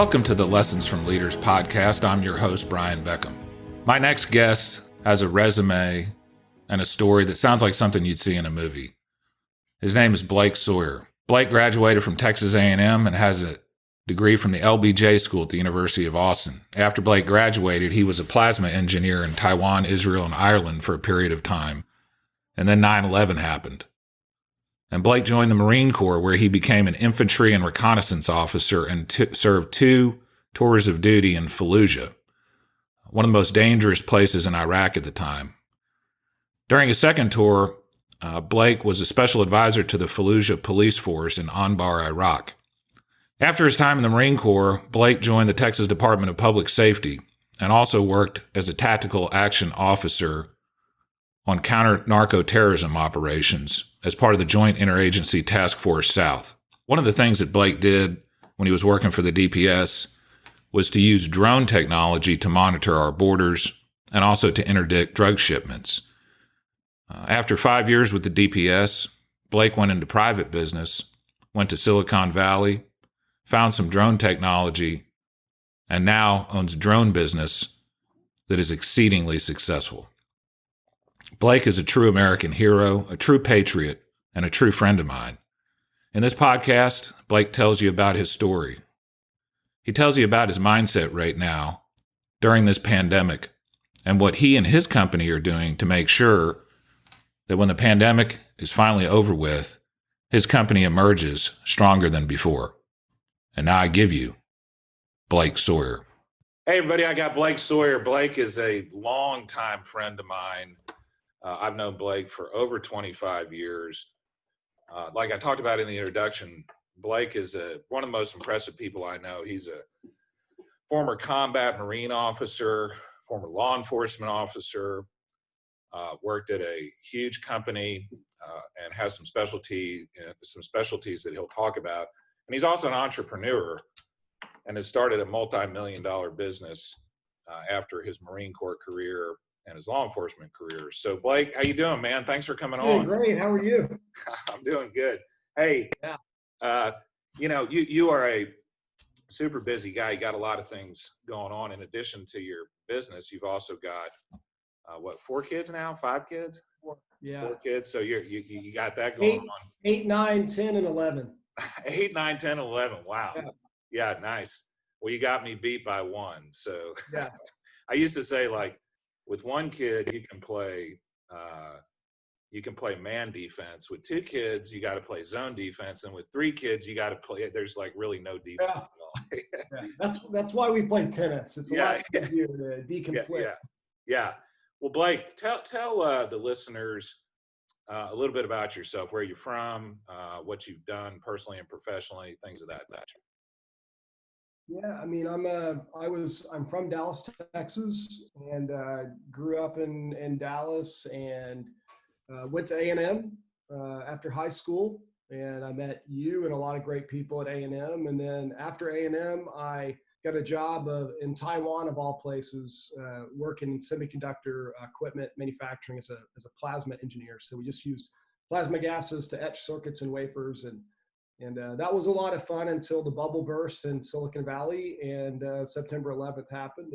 Welcome to the Lessons from Leaders podcast. I'm your host, Brian Beckcom. My next guest has a resume and a story that sounds like something you'd see in a movie. His name is Blake Sawyer. Blake graduated from Texas A&M and has a degree from the LBJ School at the University of Austin. After Blake graduated, he was a plasma engineer in Taiwan, Israel, and Ireland for a period of time. And then 9/11 happened. And Blake joined the Marine Corps, where he became an infantry and reconnaissance officer and served 2 tours of duty in Fallujah, one of the most dangerous places in Iraq at the time. During his second tour, Blake was a special advisor to the Fallujah police force in Anbar, Iraq. After his time in the Marine Corps, Blake joined the Texas Department of Public Safety and also worked as a tactical action officer on counter-narco-terrorism operations as part of the Joint Interagency Task Force South. One of the things that Blake did when he was working for the DPS was to use drone technology to monitor our borders and also to interdict drug shipments. After 5 years with the DPS, Blake went into private business, went to Silicon Valley, found some drone technology, and now owns a drone business that is exceedingly successful. Blake is a true American hero, a true patriot, and a true friend of mine. In this podcast, Blake tells you about his story. He tells you about his mindset right now during this pandemic and what he and his company are doing to make sure that when the pandemic is finally over with, his company emerges stronger than before. And now I give you Blake Sawyer. Hey, everybody, I got Blake Sawyer. Blake is a longtime friend of mine. I've known Blake for over 25 years. Like I talked about in the introduction, Blake is one of the most impressive people I know. He's a former combat Marine officer, former law enforcement officer, worked at a huge company and has some specialties that he'll talk about. And he's also an entrepreneur and has started a multi-million-dollar business after his Marine Corps career and his law enforcement career. So Blake, how you doing, man? Thanks for coming on. Great. How are you? I'm doing good. Hey, you are a super busy guy. You got a lot of things going on. In addition to your business, you've also got 4 kids now? 5 kids? 4. Yeah. 4 kids. So you got that going on. 8, 9, 10, and 11. 8, 9, 10, 11. Wow. Yeah, nice. Well, you got me beat by 1. So yeah. I used to say, like, with 1 kid, you can play man defense. With 2 kids, you got to play zone defense, and with 3 kids, you got to play. There's like really no defense at all. Yeah. That's why we play tennis. It's a lot easier to deconflict. Yeah. Well, Blake, tell the listeners a little bit about yourself, where you're from, what you've done personally and professionally, things of that nature. Yeah, I mean, I'm from Dallas, Texas, and grew up in Dallas, and went to A&M after high school, and I met you and a lot of great people at A&M. And then after A&M, I got a job in Taiwan, of all places, working in semiconductor equipment manufacturing as a plasma engineer. So we just used plasma gases to etch circuits and wafers, and that was a lot of fun until the bubble burst in Silicon Valley, and September 11th happened,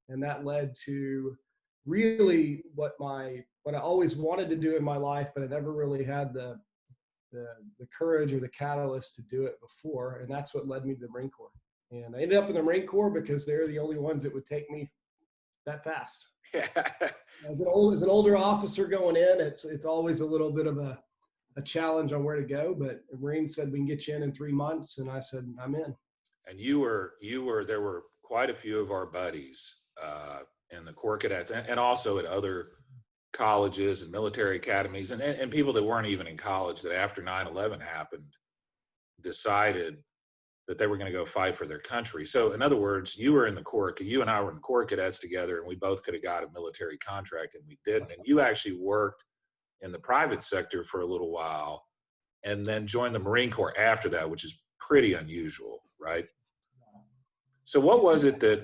and that led to really what I always wanted to do in my life, but I never really had the courage or the catalyst to do it before, and that's what led me to the Marine Corps. And I ended up in the Marine Corps because they're the only ones that would take me that fast. As an older officer going in, it's always a little bit of a challenge on where to go, but the Marines said we can get you in 3 months, and I said I'm in. And you were there were quite a few of our buddies in the Corps Cadets and also at other colleges and military academies and people that weren't even in college that after 9/11 happened decided that they were going to go fight for their country. So in other words, you were in the Corps, you and I were in Corps Cadets together, and we both could have got a military contract, and we didn't. And you actually worked in the private sector for a little while and then joined the Marine Corps after that, which is pretty unusual, right? So what was it that,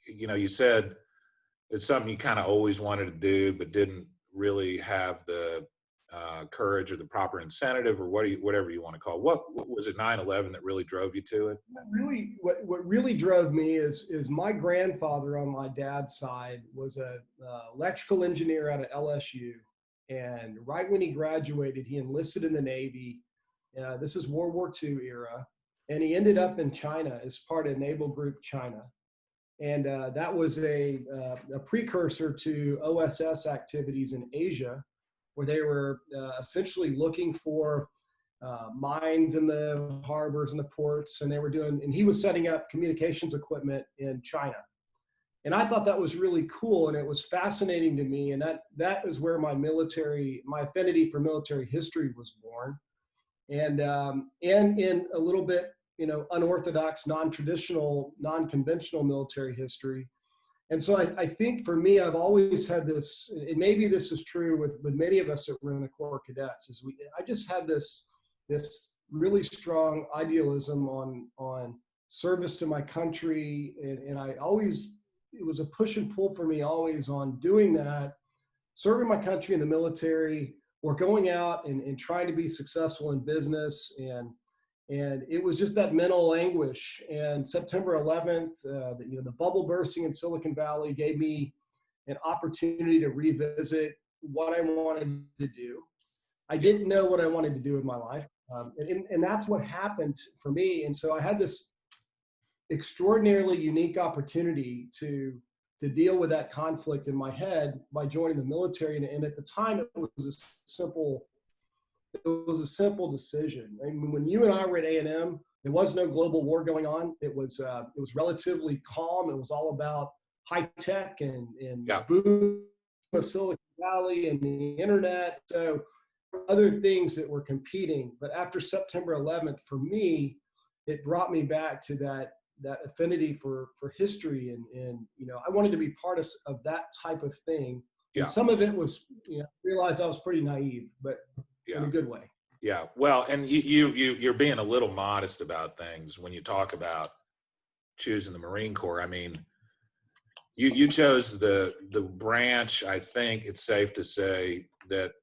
you said it's something you kind of always wanted to do, but didn't really have the courage or the proper incentive, or whatever you want to call it? What was it, 9/11 that really drove you to it? What really drove me is my grandfather on my dad's side was a electrical engineer out of LSU, and right when he graduated, he enlisted in the Navy. This is World War II era, and he ended up in China as part of Naval Group China, and that was a precursor to OSS activities in Asia, where they were essentially looking for mines in the harbors and the ports, and and he was setting up communications equipment in China. And I thought that was really cool, and it was fascinating to me. And that is where my affinity for military history was born, and in a little bit, unorthodox, non-traditional, non-conventional military history. And so I think for me, I've always had this, and maybe this is true with many of us that were in the Corps Cadets, I just had this really strong idealism on service to my country, and it was a push and pull for me always on doing that, serving my country in the military, or going out and trying to be successful in business, and it was just that mental anguish. And September 11th, the bubble bursting in Silicon Valley gave me an opportunity to revisit what I wanted to do. I didn't know what I wanted to do with my life, and that's what happened for me. And so I had this extraordinarily unique opportunity to deal with that conflict in my head by joining the military. And at the time, it was a simple decision. I mean, when you and I were at A&M, there was no global war going on. It was relatively calm. It was all about high tech and boom of Silicon Valley and the internet. So other things that were competing. But after September 11th, for me, it brought me back to that affinity for history, and I wanted to be part of that type of thing. And some of it was, I realized I was pretty naive, but in a good way. Yeah. Well, and you're being a little modest about things when you talk about choosing the Marine Corps. I mean, you chose the branch, I think it's safe to say, that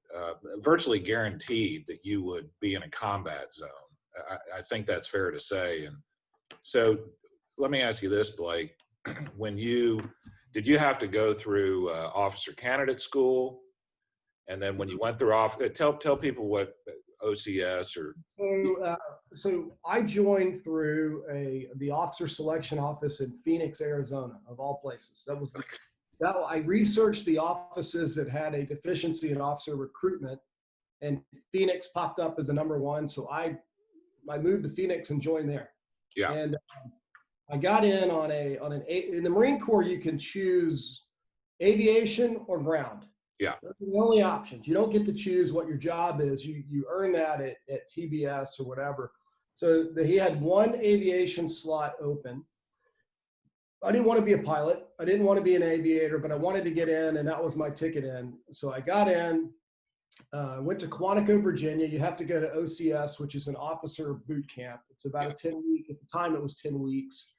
virtually guaranteed that you would be in a combat zone. I think that's fair to say. And so let me ask you this, Blake. Did you have to go through officer candidate school? And then when you went through tell people what OCS or. So I joined through the officer selection office in Phoenix, Arizona, of all places. I researched the offices that had a deficiency in officer recruitment, and Phoenix popped up as the number one. So I moved to Phoenix and joined there. Yeah. And I got in in the Marine Corps, you can choose aviation or ground. Yeah. Those are the only options. You don't get to choose what your job is. You earn that at TBS or whatever. So he had one aviation slot open. I didn't want to be a pilot. I didn't want to be an aviator, but I wanted to get in, and that was my ticket in. So I got in, went to Quantico, Virginia. You have to go to OCS, which is an officer boot camp. It's about a 10-week, at the time it was 10 weeks.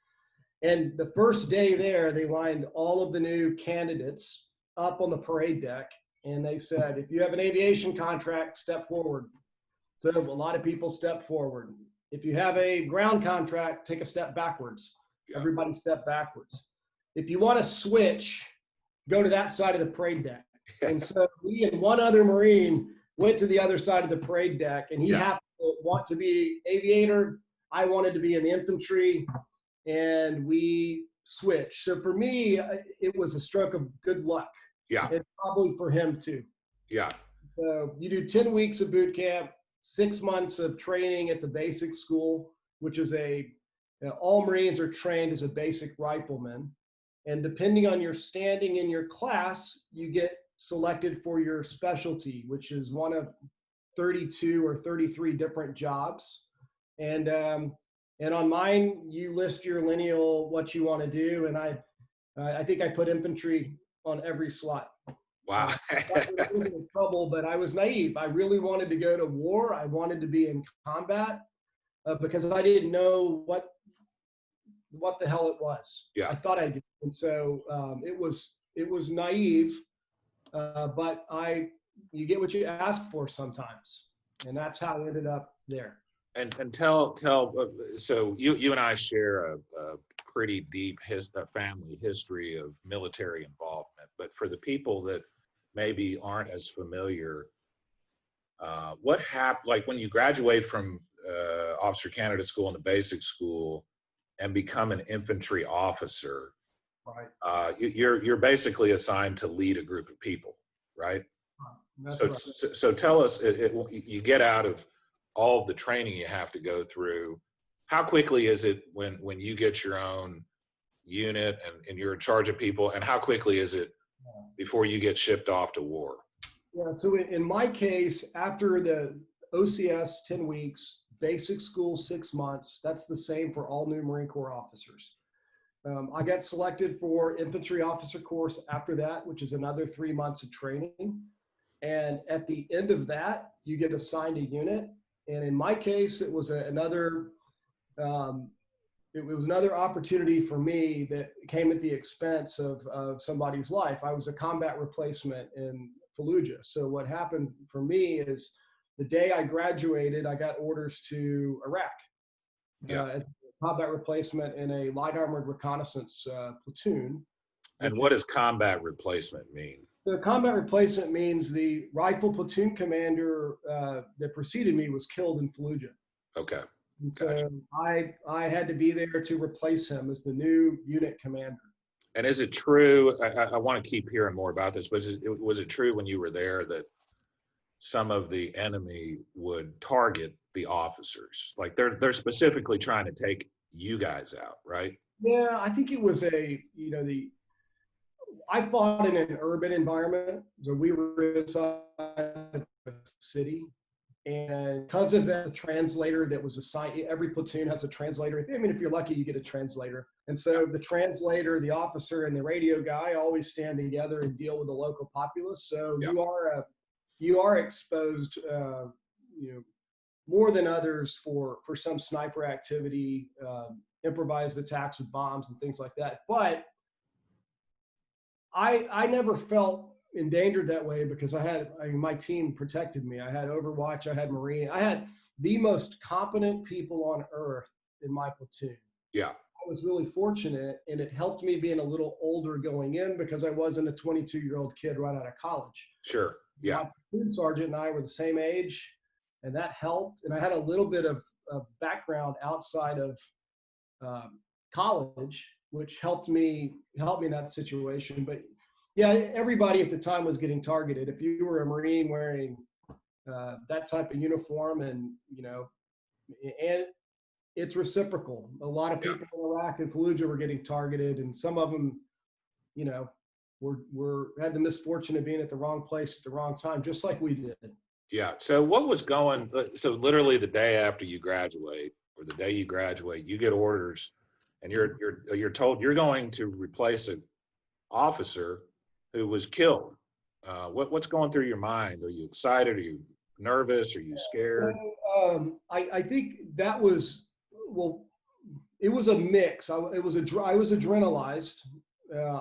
And the first day there, they lined all of the new candidates up on the parade deck, and they said, if you have an aviation contract, step forward. So a lot of people stepped forward. If you have a ground contract, take a step backwards. Yeah. Everybody step backwards. If you want to switch, go to that side of the parade deck. And so me and one other Marine went to the other side of the parade deck, and he happened to want to be aviator. I wanted to be in the infantry, and we switched. So for me, it was a stroke of good luck. Yeah. And probably for him too. Yeah. So you do 10 weeks of boot camp, 6 months of training at the basic school, which is all Marines are trained as a basic rifleman. And depending on your standing in your class, you get selected for your specialty, which is one of 32 or 33 different jobs. And on mine, you list your lineal, what you want to do. And I think I put infantry on every slot. Wow. I was in trouble, but I was naive. I really wanted to go to war. I wanted to be in combat because I didn't know what the hell it was. Yeah. I thought I did. And so it was naive, but I you get what you ask for sometimes. And that's how I ended up there. And tell so you and I share a pretty deep family history of military involvement, but for the people that maybe aren't as familiar, what happened, like when you graduate from officer candidate school in the basic school and become an infantry officer, Right. you're basically assigned to lead a group of people, right? That's So, right. so tell us, you get out of all of the training you have to go through. How quickly is it when you get your own unit and you're in charge of people? And how quickly is it before you get shipped off to war? Yeah. So in my case, after the OCS 10 weeks, basic school 6 months, that's the same for all new Marine Corps officers. I got selected for infantry officer course after that, which is another 3 months of training. And at the end of that, you get assigned a unit. And in my case, it was another opportunity for me that came at the expense of somebody's life. I was a combat replacement in Fallujah. So what happened for me is the day I graduated, I got orders to Iraq as a combat replacement in a light armored reconnaissance platoon. And what does combat replacement mean? The combat replacement means the rifle platoon commander that preceded me was killed in Fallujah. Okay. And so I had to be there to replace him as the new unit commander. And is it true, I want to keep hearing more about this, but was it true when you were there that some of the enemy would target the officers? Like they're specifically trying to take you guys out, right? Yeah, I think it was I fought in an urban environment. So we were inside the city. And because of that, the translator that was assigned, every platoon has a translator. I mean, if you're lucky, you get a translator. And so the translator, the officer, and the radio guy always stand together and deal with the local populace. So you are exposed, more than others for some sniper activity, improvised attacks with bombs and things like that. But I never felt endangered that way because my team protected me. I had Overwatch, I had Marine, I had the most competent people on earth in my platoon. Yeah. I was really fortunate, and it helped me being a little older going in because I wasn't a 22-year-old kid right out of college. Sure. Yeah. My platoon sergeant and I were the same age, and that helped. And I had a little bit of background outside of college, which helped me in that situation. But yeah, everybody at the time was getting targeted. If you were a Marine wearing that type of uniform, and it's reciprocal. A lot of people in Iraq and Fallujah were getting targeted, and some of them, had the misfortune of being at the wrong place at the wrong time, just like we did. Yeah. So what was going? So literally the day after you graduate, or the day you graduate, you get orders, and you're told you're going to replace an officer who was killed. What's going through your mind? Are you excited? Are you nervous? Are you scared? I think that was, it was a mix. I was adrenalized.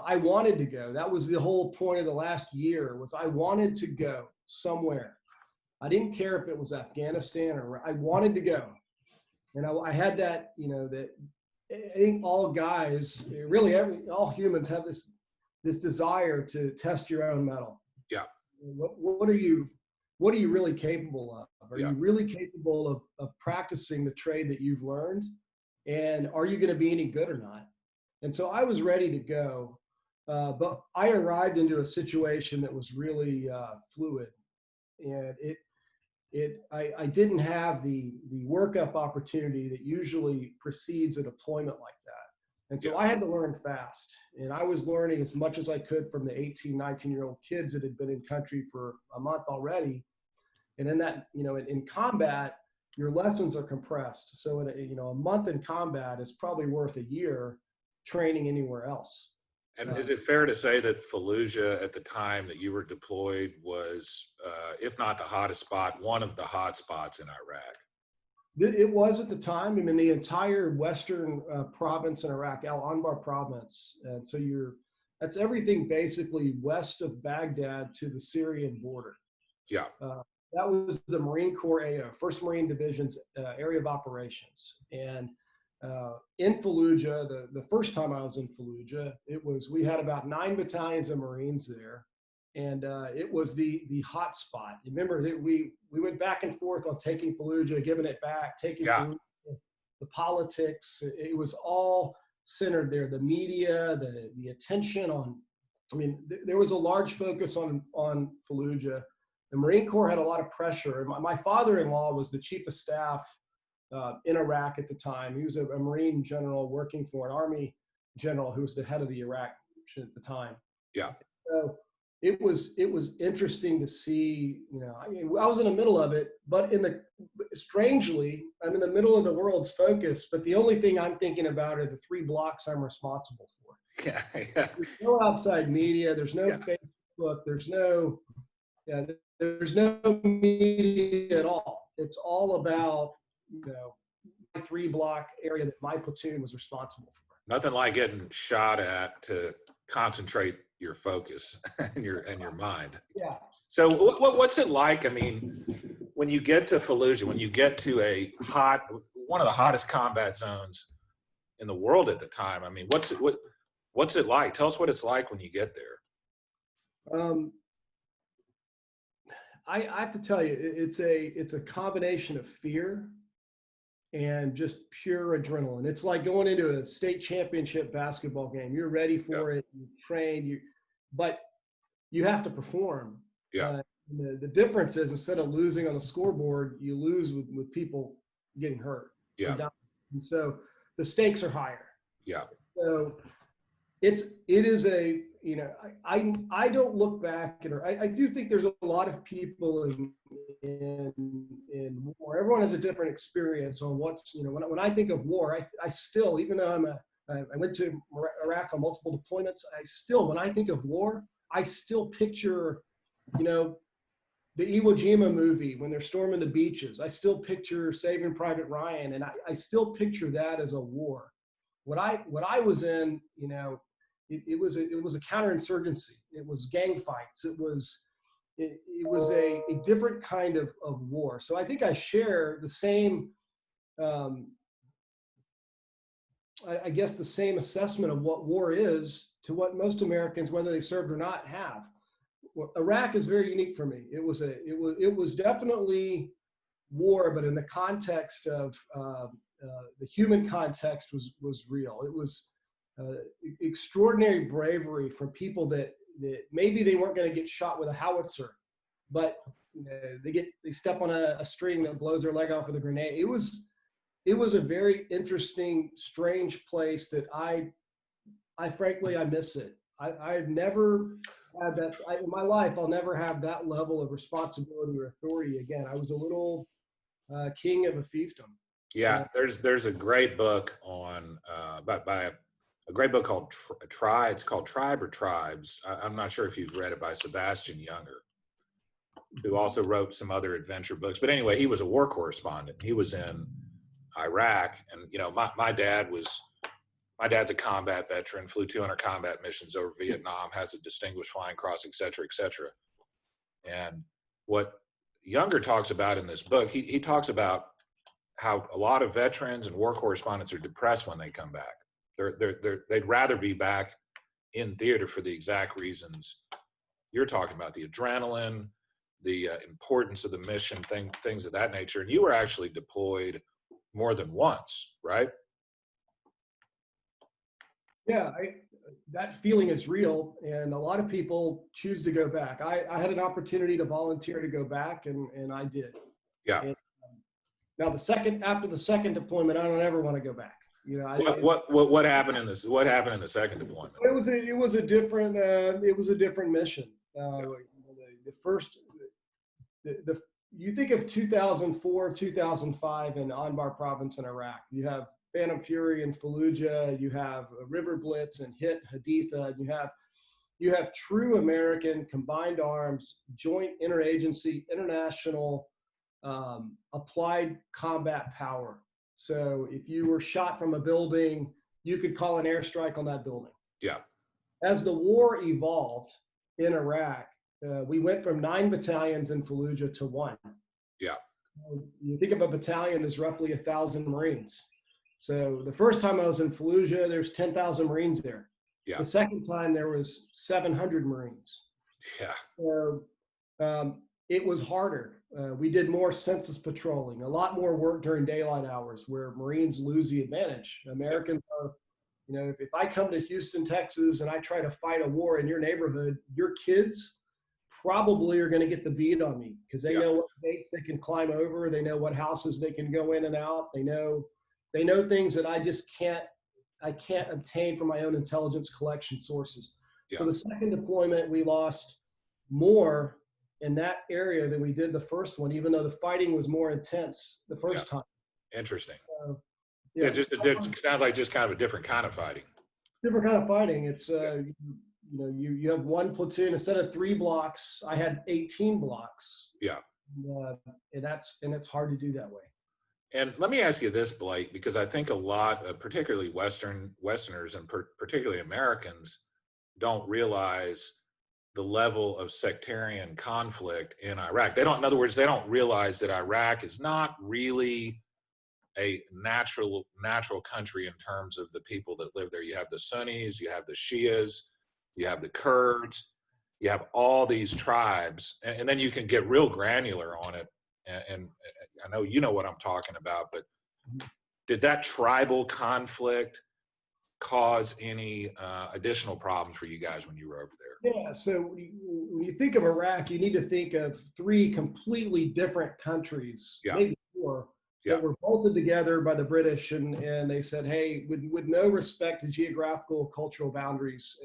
I wanted to go. That was the whole point of the last year, was I wanted to go somewhere. I didn't care if it was Afghanistan or I wanted to go. And I had that, that I think all guys, really all humans have this desire to test your own mettle. Yeah. What are you really capable of? Are you really capable of practicing the trade that you've learned? And are you going to be any good or not? And so I was ready to go, but I arrived into a situation that was really fluid, and I didn't have the workup opportunity that usually precedes a deployment like that. And so I had to learn fast, and I was learning as much as I could from the 18, 19-year-old kids that had been in country for a month already. And in that, in combat, your lessons are compressed. So a month in combat is probably worth a year training anywhere else. And is it fair to say that Fallujah at the time that you were deployed was, if not the hottest spot, one of the hot spots in Iraq? It was at the time. I mean, the entire western province in Iraq, Al Anbar province. And so that's everything basically west of Baghdad to the Syrian border. Yeah. That was the Marine Corps AO, 1st Marine Division's area of operations. And in Fallujah, the first time I was in Fallujah, we had about 9 battalions of Marines there. And it was the hot spot. Remember that we went back and forth on taking Fallujah, giving it back, taking Fallujah, the politics. It was all centered there. The media, the attention on, there was a large focus on Fallujah. The Marine Corps had a lot of pressure. My father-in-law was the chief of staff in Iraq at the time. He was a Marine general working for an Army general who was the head of the Iraq at the time. Yeah. So it was interesting to see. I was in the middle of it, but strangely, I'm in the middle of the world's focus. But the only thing I'm thinking about are the 3 blocks I'm responsible for. Yeah. There's no outside media. There's no Facebook. There's no media at all. It's all about, my 3 block area that my platoon was responsible for. Nothing like getting shot at to concentrate your focus and your mind. Yeah. So what's it like? I mean, when you get to Fallujah, when you get to one of the hottest combat zones in the world at the time, I mean, what's it like? Tell us what it's like when you get there. I have to tell you, it's a combination of fear and just pure adrenaline. It's like going into a state championship basketball game. You're ready for it, you train, but you have to perform. Yeah. The difference is, instead of losing on the scoreboard, you lose with people getting hurt. Yeah. And so the stakes are higher. Yeah. So it is I don't look back at her. I do think there's a lot of people in war. Everyone has a different experience on what's, when I think of war, I still, even though I went to Iraq on multiple deployments, when I think of war, I still picture, the Iwo Jima movie when they're storming the beaches. I still picture Saving Private Ryan, and I still picture that as a war. What I was in, it was a counterinsurgency. It was gang fights. It was a different kind of war. So I think I share the same, I guess, the same assessment of what war is to what most Americans, whether they served or not, have. Well, Iraq is very unique for me. It was definitely war, but in the context of the human context was real. It was extraordinary bravery from people that maybe they weren't going to get shot with a howitzer, but they step on a string that blows their leg off with a grenade. It was a very interesting, strange place that I frankly, I miss it. I've never had that in my life. I'll never have that level of responsibility or authority again. I was a little king of a fiefdom. Yeah, there's a great book on by a great book called It's called Tribe or Tribes. I'm not sure if you've read it, by Sebastian Younger, who also wrote some other adventure books. But anyway, he was a war correspondent. He was in Iraq, and my dad's a combat veteran, flew 200 combat missions over Vietnam, has a distinguished flying cross, et cetera, et cetera. And what Younger talks about in this book, he talks about how a lot of veterans and war correspondents are depressed when they come back. They'd rather be back in theater for the exact reasons you're talking about, the adrenaline, the importance of the mission, things of that nature. And you were actually deployed more than once, right? Yeah, that feeling is real, and a lot of people choose to go back. I had an opportunity to volunteer to go back, and I did. Yeah. And, now after the second deployment, I don't ever want to go back. What happened in this? What happened in the second deployment? It was a different mission. You think of 2004, 2005 in Anbar province in Iraq. You have Phantom Fury in Fallujah. You have River Blitz and Haditha. You have true American combined arms, joint interagency, international applied combat power. So if you were shot from a building, you could call an airstrike on that building. Yeah. As the war evolved in Iraq, we went from 9 battalions in Fallujah to 1. Yeah. You think of a battalion as roughly 1,000 Marines. So the first time I was in Fallujah, there's 10,000 Marines there. Yeah. The second time there was 700 Marines. Yeah. So it was harder. We did more census patrolling, a lot more work during daylight hours where Marines lose the advantage. Americans are, if I come to Houston, Texas, and I try to fight a war in your neighborhood, your kids probably are going to get the beat on me because they know what gates they can climb over. They know what houses they can go in and out. They know things that I just can't obtain from my own intelligence collection sources. Yeah. So the second deployment, we lost more in that area than we did the first one, even though the fighting was more intense the first time. Interesting. Yeah, it sounds like just kind of a different kind of fighting. Different kind of fighting. It's you have one platoon instead of 3 blocks. I had 18 blocks. Yeah. And it's hard to do that way. And let me ask you this, Blake, because I think a lot, particularly Westerners and particularly Americans, don't realize the level of sectarian conflict in Iraq. In other words, they don't realize that Iraq is not really a natural country in terms of the people that live there. You have the Sunnis, you have the Shias, you have the Kurds, you have all these tribes, and then you can get real granular on it. And I know you know what I'm talking about, but did that tribal conflict cause any additional problems for you guys when you were over there? Yeah, so when you think of Iraq, you need to think of 3 completely different countries, maybe 4, that were bolted together by the British, and they said, hey, with no respect to geographical, cultural boundaries.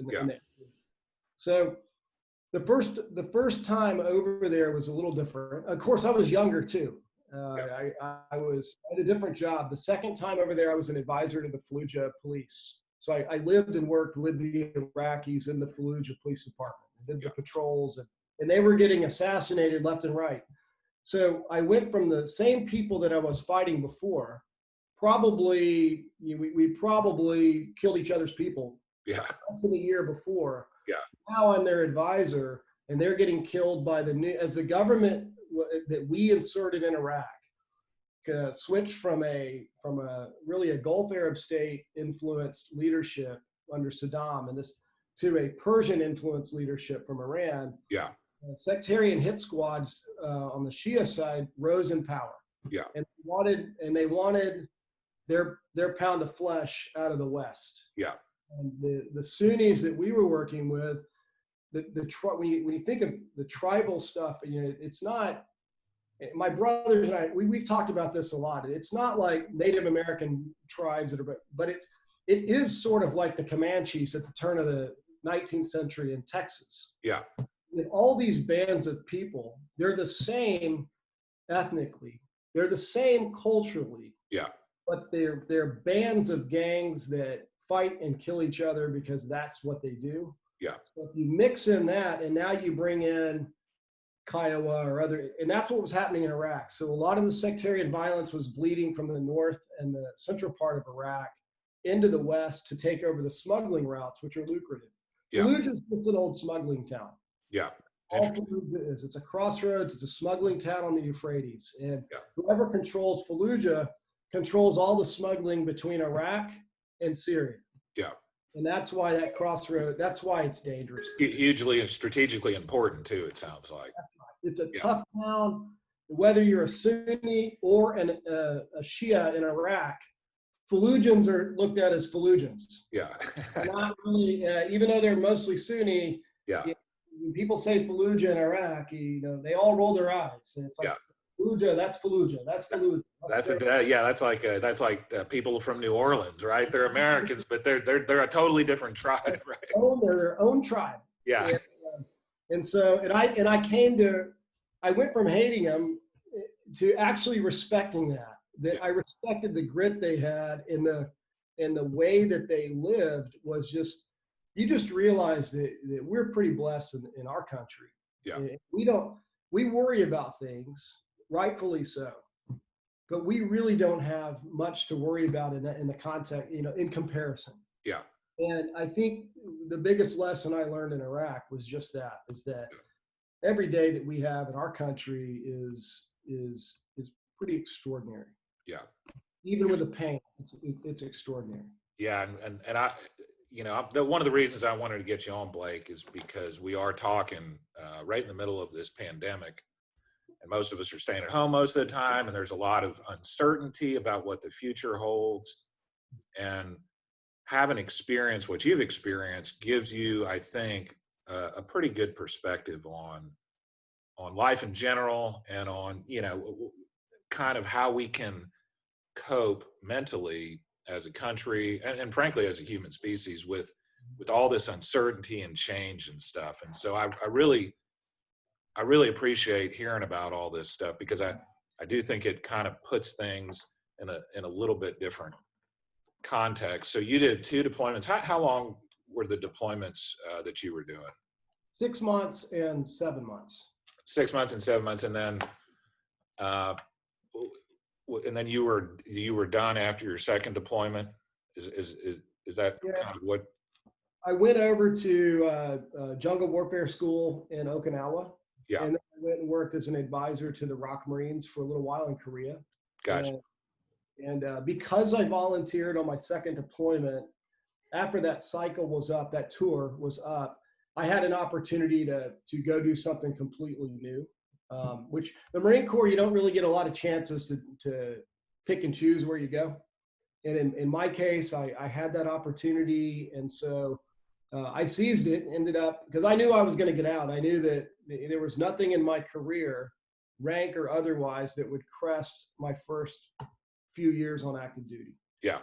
So the first time over there was a little different. Of course, I was younger too. I had a different job. The second time over there, I was an advisor to the Fallujah police. So I lived and worked with the Iraqis in the Fallujah police department. I did the patrols, and they were getting assassinated left and right. So I went from the same people that I was fighting before. We probably killed each other's people. Yeah. Less than a year before. Yeah. Now I'm their advisor, and they're getting killed by the government that we inserted in Iraq switched from a really a Gulf Arab state influenced leadership under Saddam to a Persian influenced leadership from Iran. Yeah. Sectarian hit squads on the Shia side rose in power. Yeah. And they wanted their pound of flesh out of the West. Yeah. And the Sunnis that we were working with, when you think of the tribal stuff, it's not. My brothers and I, we've talked about this a lot. It's not like Native American tribes but it is sort of like the Comanches at the turn of the 19th century in Texas. Yeah. And all these bands of people, they're the same ethnically, they're the same culturally. Yeah. But they're bands of gangs that fight and kill each other because that's what they do. Yeah. So if you mix in that, and now you bring in Kiowa or other, and that's what was happening in Iraq. So a lot of the sectarian violence was bleeding from the north and the central part of Iraq into the west to take over the smuggling routes, which are lucrative. Yeah. Fallujah is just an old smuggling town. Yeah. All Fallujah is. It's a crossroads. It's a smuggling town on the Euphrates. And whoever controls Fallujah controls all the smuggling between Iraq and Syria. Yeah. And that's why that crossroad, that's why it's dangerous. Hugely and strategically important too, it sounds like. It's a tough town. Whether you're a Sunni or a Shia in Iraq, Fallujans are looked at as Fallujans. Yeah. Not really, even though they're mostly Sunni. Yeah. When people say Fallujah in Iraq, they all roll their eyes. And it's like, Fallujah, that's Fallujah. That's Fallujah. That's like people from New Orleans, right? They're Americans, but they're a totally different tribe, right? They're their own tribe. Yeah. I went from hating them to actually respecting that I respected the grit they had and the way that they lived was just, you just realize that we're pretty blessed in our country. Yeah. We worry about things, rightfully so, but we really don't have much to worry about in the context, in comparison. Yeah. And I think the biggest lesson I learned in Iraq was just that every day that we have in our country is pretty extraordinary. Yeah. Even with the pain, it's extraordinary. Yeah. And I, one of the reasons I wanted to get you on, Blake, is because we are talking right in the middle of this pandemic, and most of us are staying at home most of the time, and there's a lot of uncertainty about what the future holds. And having experienced what you've experienced gives you, I think, a pretty good perspective on life in general, and on, kind of how we can cope mentally as a country, and frankly as a human species, with all this uncertainty and change and stuff. And so I really appreciate hearing about all this stuff, because I do think it kind of puts things in a little bit different context. So you did 2 deployments. How long were the deployments that you were doing? 6 months and 7 months. 6 months and 7 months, and then you were done after your second deployment. Is that kind of what? I went over to jungle warfare school in Okinawa. Yeah. And then I went and worked as an advisor to the ROK Marines for a little while in Korea. Gotcha. And because I volunteered on my second deployment, after that cycle was up, that tour was up, I had an opportunity to go do something completely new, which the Marine Corps, you don't really get a lot of chances to pick and choose where you go. And in my case, I had that opportunity. And so I seized it, ended up, because I knew I was going to get out. I knew that there was nothing in my career, rank or otherwise, that would crest my first few years on active duty. Yeah.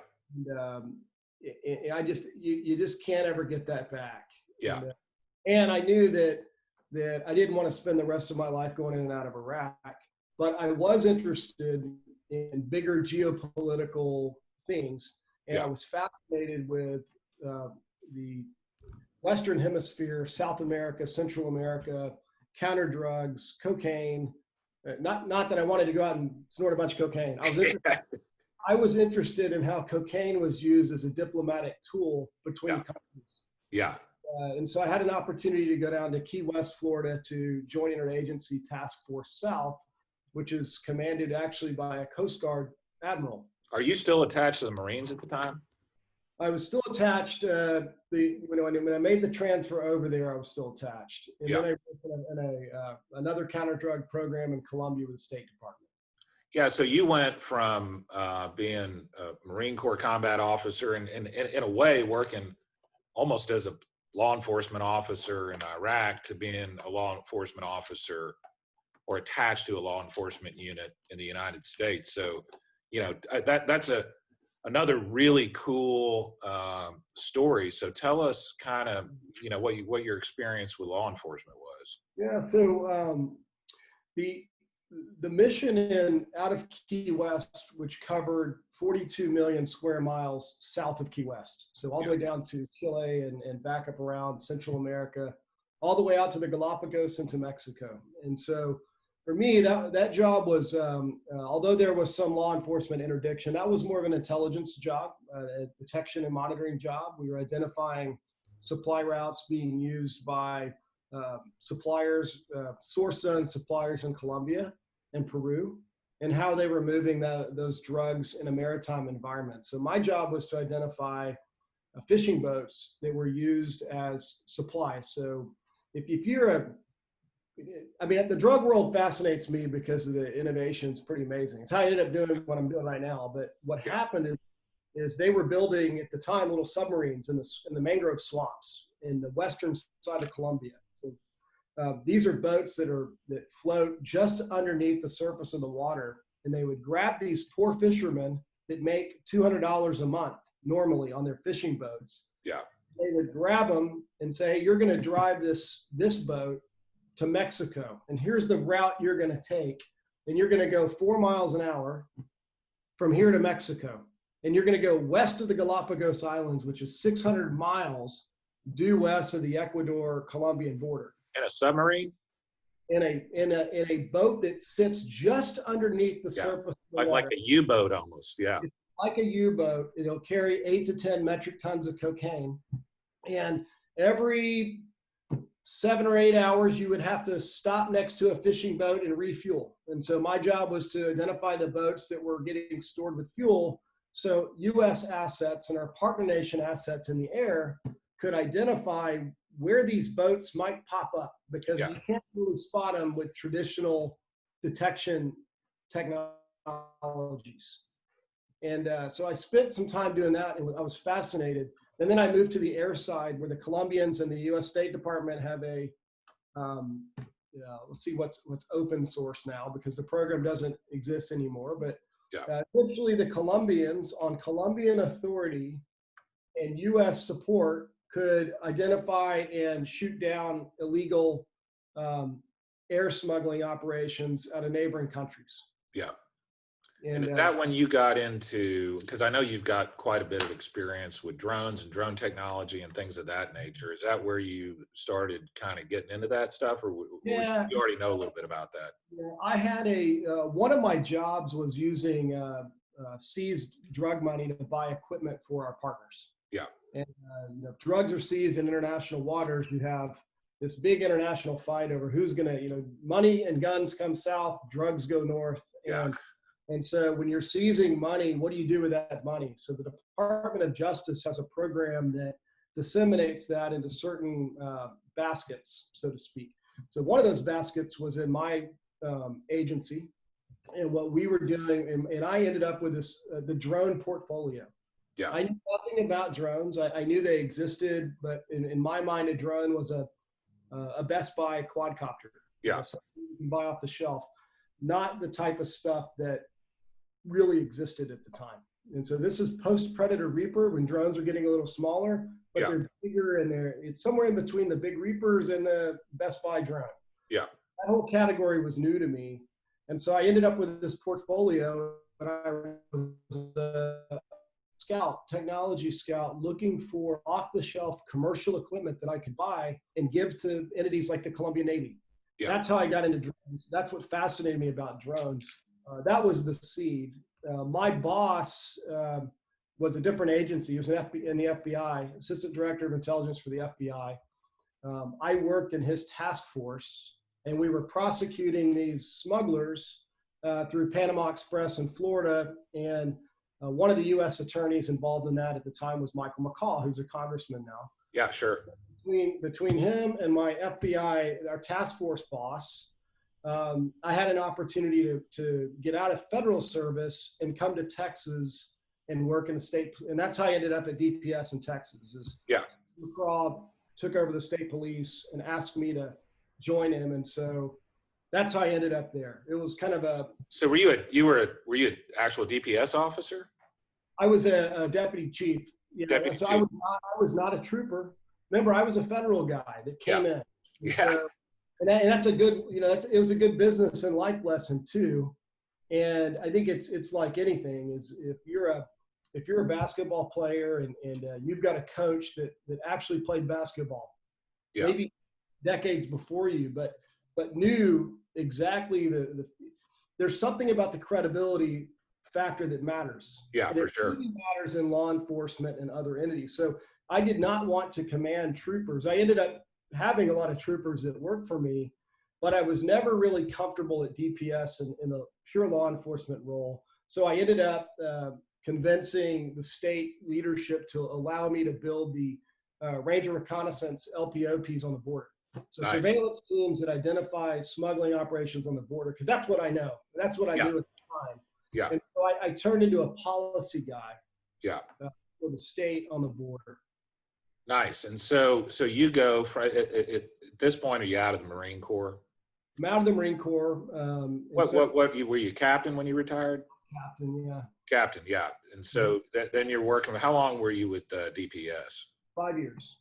And you just can't ever get that back. Yeah. And I knew that I didn't want to spend the rest of my life going in and out of Iraq, but I was interested in bigger geopolitical things. And I was fascinated with the Western Hemisphere, South America, Central America, counter drugs, cocaine. Not that I wanted to go out and snort a bunch of cocaine. I was interested in how cocaine was used as a diplomatic tool between countries. Yeah. And so I had an opportunity to go down to Key West, Florida, to join Interagency Task Force South, which is commanded actually by a Coast Guard admiral. Are you still attached to the Marines at the time? I was still attached. When I made the transfer over there, I was still attached. And then I worked in another counter-drug program in Columbia with the State Department. Yeah, so you went from being a Marine Corps combat officer and in a way working almost as a law enforcement officer in Iraq to being a law enforcement officer or attached to a law enforcement unit in the United States. So, that's another really cool story. So tell us kind of, what your experience with law enforcement was. Yeah, so the mission out of Key West, which covered 42 million square miles south of Key West. So all the way down to Chile and back up around Central America, all the way out to the Galapagos into Mexico. And so for me, that job was, although there was some law enforcement interdiction, that was more of an intelligence job, a detection and monitoring job. We were identifying supply routes being used by suppliers, source zone suppliers in Colombia and Peru, and how they were moving those drugs in a maritime environment. So my job was to identify fishing boats that were used as supply. So if you're the drug world fascinates me because of the innovation. It's pretty amazing. It's how I ended up doing what I'm doing right now. But what happened is they were building at the time little submarines in the mangrove swamps in the western side of Colombia. So these are boats that float just underneath the surface of the water, and they would grab these poor fishermen that make $200 a month normally on their fishing boats. Yeah. They would grab them and say, "You're going to drive this boat to Mexico, and here's the route you're going to take, and you're going to go 4 miles an hour from here to Mexico, and you're going to go west of the Galapagos Islands, which is 600 miles due west of the Ecuador-Colombian border." In a submarine? In a boat that sits just underneath the surface of the water. Like a U-boat almost, yeah. It's like a U-boat. It'll carry 8 to 10 metric tons of cocaine, and every 7 or 8 hours, you would have to stop next to a fishing boat and refuel. And so my job was to identify the boats that were getting stored with fuel. So U.S. assets and our partner nation assets in the air could identify where these boats might pop up, because you can't really spot them with traditional detection technologies. And so I spent some time doing that, and I was fascinated. And then I moved to the air side, where the Colombians and the U.S. State Department have a, let's see what's open source now, because the program doesn't exist anymore. But essentially, the Colombians, on Colombian authority and U.S. support, could identify and shoot down illegal air smuggling operations out of neighboring countries. Yeah. And is that when you got into, because I know you've got quite a bit of experience with drones and drone technology and things of that nature. Is that where you started kind of getting into that stuff, or you already know a little bit about that? Yeah, I had one of my jobs was using seized drug money to buy equipment for our partners. Yeah. And if drugs are seized in international waters, you have this big international fight over who's going to, money and guns come south, drugs go north. And so when you're seizing money, what do you do with that money? So the Department of Justice has a program that disseminates that into certain baskets, so to speak. So one of those baskets was in my agency. And what we were doing, and I ended up with this, the drone portfolio. Yeah. I knew nothing about drones. I knew they existed, but in my mind, a drone was a Best Buy quadcopter. Yeah. Something you can buy off the shelf, not the type of stuff that really existed at the time. And so this is post-Predator Reaper, when drones are getting a little smaller, but they're bigger, and it's somewhere in between the big Reapers and the Best Buy drone. Yeah. That whole category was new to me. And so I ended up with this portfolio, but I was a technology scout, looking for off-the-shelf commercial equipment that I could buy and give to entities like the Columbian Navy. Yeah. That's how I got into drones. That's what fascinated me about drones. That was the seed. My boss was a different agency. He was in the FBI, Assistant Director of Intelligence for the FBI. I worked in his task force, and we were prosecuting these smugglers through Panama Express in Florida. And one of the U.S. attorneys involved in that at the time was Michael McCall, who's a congressman now. Yeah, sure. Between him and my FBI, our task force boss, I had an opportunity to get out of federal service and come to Texas and work in the state. And that's how I ended up at DPS in Texas. McCraw took over the state police and asked me to join him. And so that's how I ended up there. It was kind of a. So were you an actual DPS officer? I was a deputy chief. Deputy so chief. I was not a trooper. Remember, I was a federal guy that came in. Yeah. So, and that's a good, it was a good business and life lesson too. And I think it's like anything, is if you're a basketball player and you've got a coach that actually played basketball, maybe decades before you, but knew exactly there's something about the credibility factor that matters. Yeah, and for it sure. really matters in law enforcement and other entities. So I did not want to command troopers. I ended up having a lot of troopers that worked for me, but I was never really comfortable at DPS in the pure law enforcement role. So I ended up convincing the state leadership to allow me to build the Ranger Reconnaissance LPOPs on the border. So nice. Surveillance teams that identify smuggling operations on the border, because that's what I know. That's what I do at the time. Yeah. And so I turned into a policy guy. Yeah. For the state on the border. Nice. And so you go at this point, are you out of the Marine Corps? I'm out of the Marine Corps. Were you captain when you retired? Captain, yeah. Captain, yeah. And so then you're working. How long were you with DPS? 5 years.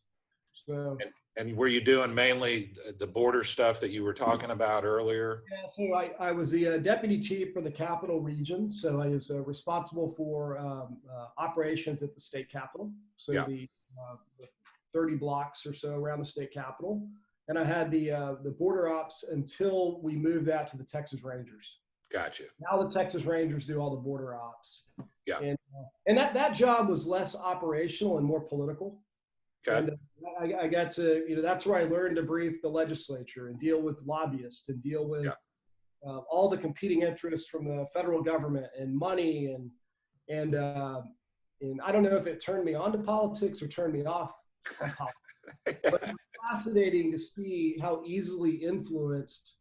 So. And were you doing mainly the border stuff that you were talking about earlier? Yeah, so I was the deputy chief for the Capital Region. So I was responsible for operations at the state capitol. So the 30 blocks or so around the state capitol. And I had the border ops until we moved that to the Texas Rangers. Gotcha. Now the Texas Rangers do all the border ops. Yeah. And that job was less operational and more political. Okay. And I got to, that's where I learned to brief the legislature and deal with lobbyists and deal with Yeah. all the competing interests from the federal government and money and I don't know if it turned me on to politics or turned me off on politics, but it was fascinating to see how easily influenced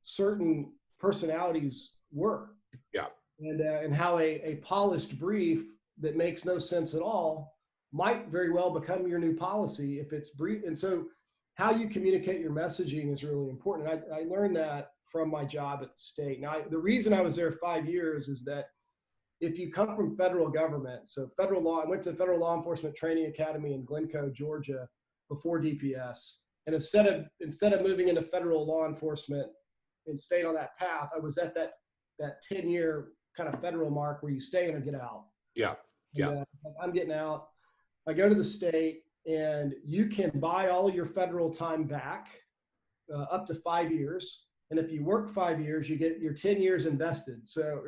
certain personalities were. Yeah. And how a polished brief that makes no sense at all might very well become your new policy if it's brief. And so how you communicate your messaging is really important. I learned that from my job at the state. Now, the reason I was there 5 years is that if you come from federal government, so federal law, I went to Federal Law Enforcement Training Academy in Glencoe, Georgia, before DPS. And instead of moving into federal law enforcement and stayed on that path, I was at that 10-year kind of federal mark where you stay in or get out. Yeah. Yeah. And, I'm getting out. I go to the state, and you can buy all your federal time back up to 5 years. And if you work 5 years, you get your 10 years invested. So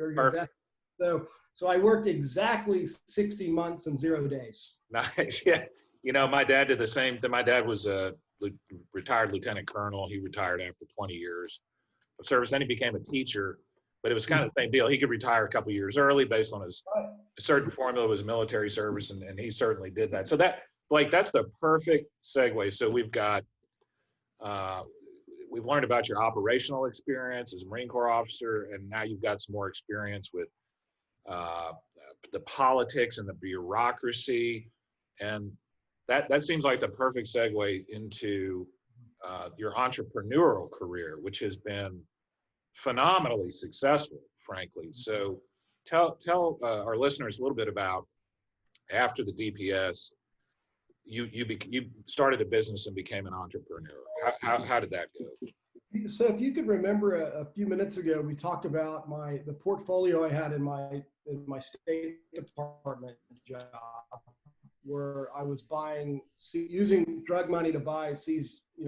I worked exactly 60 months and 0 days. Nice. Yeah. My dad did the same thing. My dad was a retired lieutenant colonel. He retired after 20 years of service. Then he became a teacher, but it was kind of the same deal. He could retire a couple of years early based on his certain formula was military service, and he certainly did that. So Blake, that's the perfect segue. So we've learned about your operational experience as a Marine Corps officer, and now you've got some more experience with the politics and the bureaucracy, and that seems like the perfect segue into your entrepreneurial career, which has been phenomenally successful, frankly. So tell our listeners a little bit about, after the DPS, you started a business and became an entrepreneur. How did that go? So if you could remember a few minutes ago, we talked about the portfolio I had in my State Department job, where I was using drug money to buy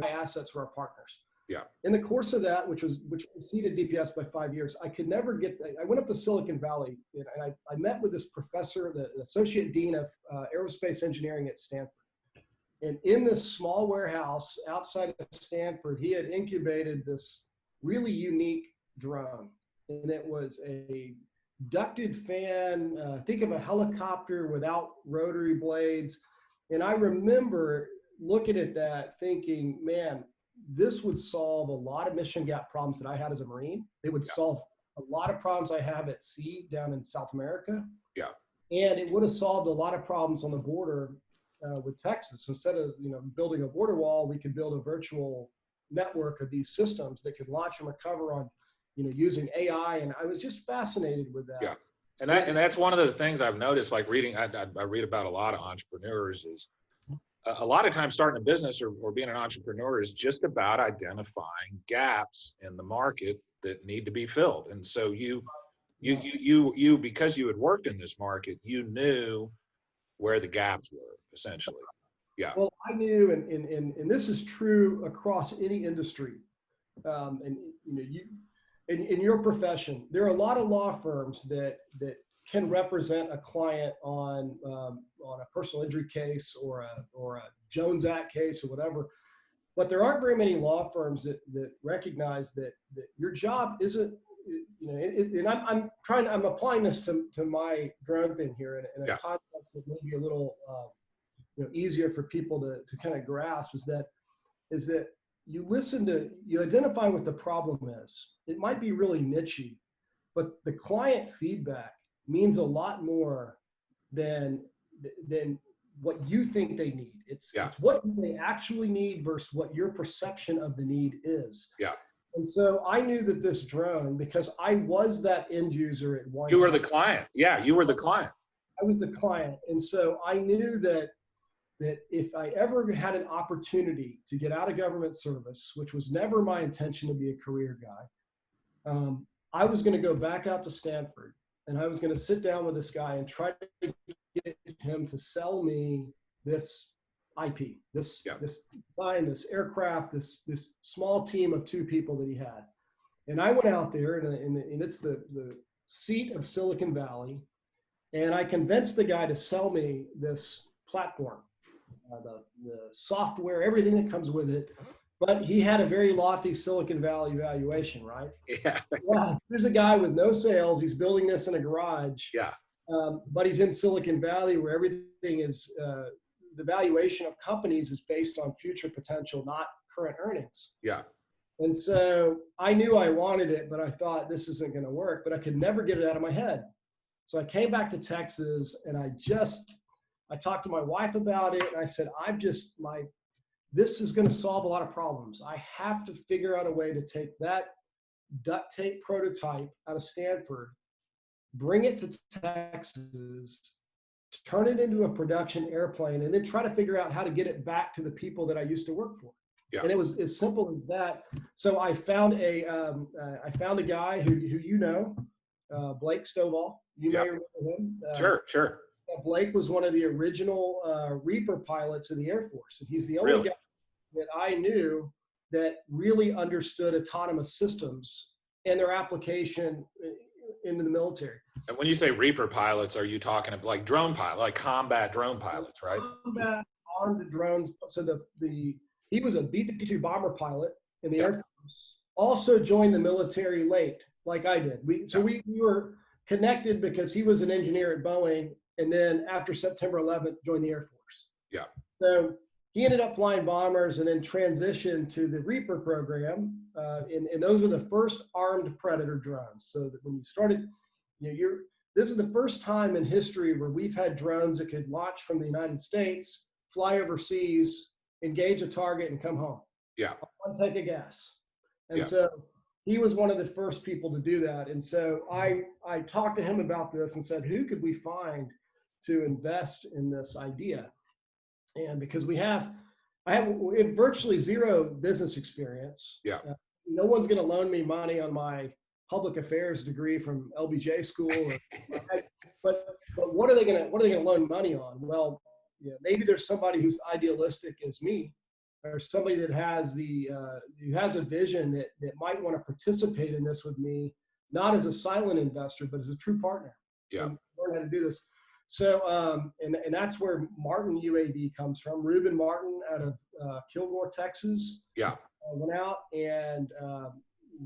assets for our partners. Yeah. In the course of that, which preceded DPS by 5 years, I could never I went up to Silicon Valley, and I met with this professor, the associate dean of aerospace engineering at Stanford. And in this small warehouse outside of Stanford, he had incubated this really unique drone. And it was a ducted fan, think of a helicopter without rotary blades. And I remember looking at that thinking, man, this would solve a lot of mission gap problems that I had as a Marine. It would solve a lot of problems I have at sea down in South America. Yeah. And it would have solved a lot of problems on the border with Texas. Instead of building a border wall, we could build a virtual network of these systems that could launch and recover on using AI. And I was just fascinated with that. Yeah. And that's one of the things I've noticed, like reading, I read about a lot of entrepreneurs, is a lot of times starting a business or being an entrepreneur is just about identifying gaps in the market that need to be filled. And so you because you had worked in this market, you knew where the gaps were, essentially. Yeah. Well, I knew, and this is true across any industry. And in your profession, there are a lot of law firms that can represent a client on a personal injury case or a Jones Act case or whatever. But there aren't very many law firms that recognize that your job isn't, and I'm applying this to my drone thing here in a context that may be a little easier for people to kind of grasp, is that you identify what the problem is. It might be really nichey, but the client feedback means a lot more than what you think they need. It's what they actually need versus what your perception of the need is. Yeah. And so I knew that this drone, because I was that end user at one time. You were the client. Yeah, you were the client. I was the client. And so I knew that if I ever had an opportunity to get out of government service, which was never my intention to be a career guy, I was going to go back out to Stanford, and I was going to sit down with this guy and try to get him to sell me this IP, this design, this aircraft, this small team of 2 people that he had. And I went out there, and it's the seat of Silicon Valley, and I convinced the guy to sell me this platform. the software, everything that comes with it. But he had a very lofty Silicon Valley valuation, right? Yeah. Yeah, there's a guy with no sales. He's building this in a garage. Yeah. But he's in Silicon Valley where everything is, the valuation of companies is based on future potential, not current earnings. Yeah. And so I knew I wanted it, but I thought this isn't going to work, but I could never get it out of my head. So I came back to Texas and I talked to my wife about it. And I said, this is going to solve a lot of problems. I have to figure out a way to take that duct tape prototype out of Stanford, bring it to Texas, turn it into a production airplane, and then try to figure out how to get it back to the people that I used to work for. Yeah. And it was as simple as that. So I found a guy who you know, Blake Sawyer. You may remember him. Sure. Blake was one of the original Reaper pilots in the Air Force, and he's the only guy that I knew that really understood autonomous systems and their application into the military. And when you say Reaper pilots, are you talking about like drone pilot, like combat drone pilots, right? Combat armed drones. So he was a B-52 bomber pilot in the Air Force. Also joined the military late, like I did. We were connected because he was an engineer at Boeing, and then after September 11th, joined the Air Force. Yeah. So he ended up flying bombers and then transitioned to the Reaper program. And those were the first armed Predator drones. So that when you started, this is the first time in history where we've had drones that could launch from the United States, fly overseas, engage a target, and come home. Yeah. On take a guess. And so he was one of the first people to do that. And so I talked to him about this and said, who could we find to invest in this idea? And because I have virtually zero business experience. Yeah. No one's going to loan me money on my public affairs degree from LBJ school. But what are they going to loan money on? Well, maybe there's somebody who's idealistic as me, or somebody that has who has a vision that might want to participate in this with me, not as a silent investor, but as a true partner. Yeah. And learn how to do this. So, and that's where Martin UAV comes from. Reuben Martin out of Kilgore, Texas. Yeah. Went out and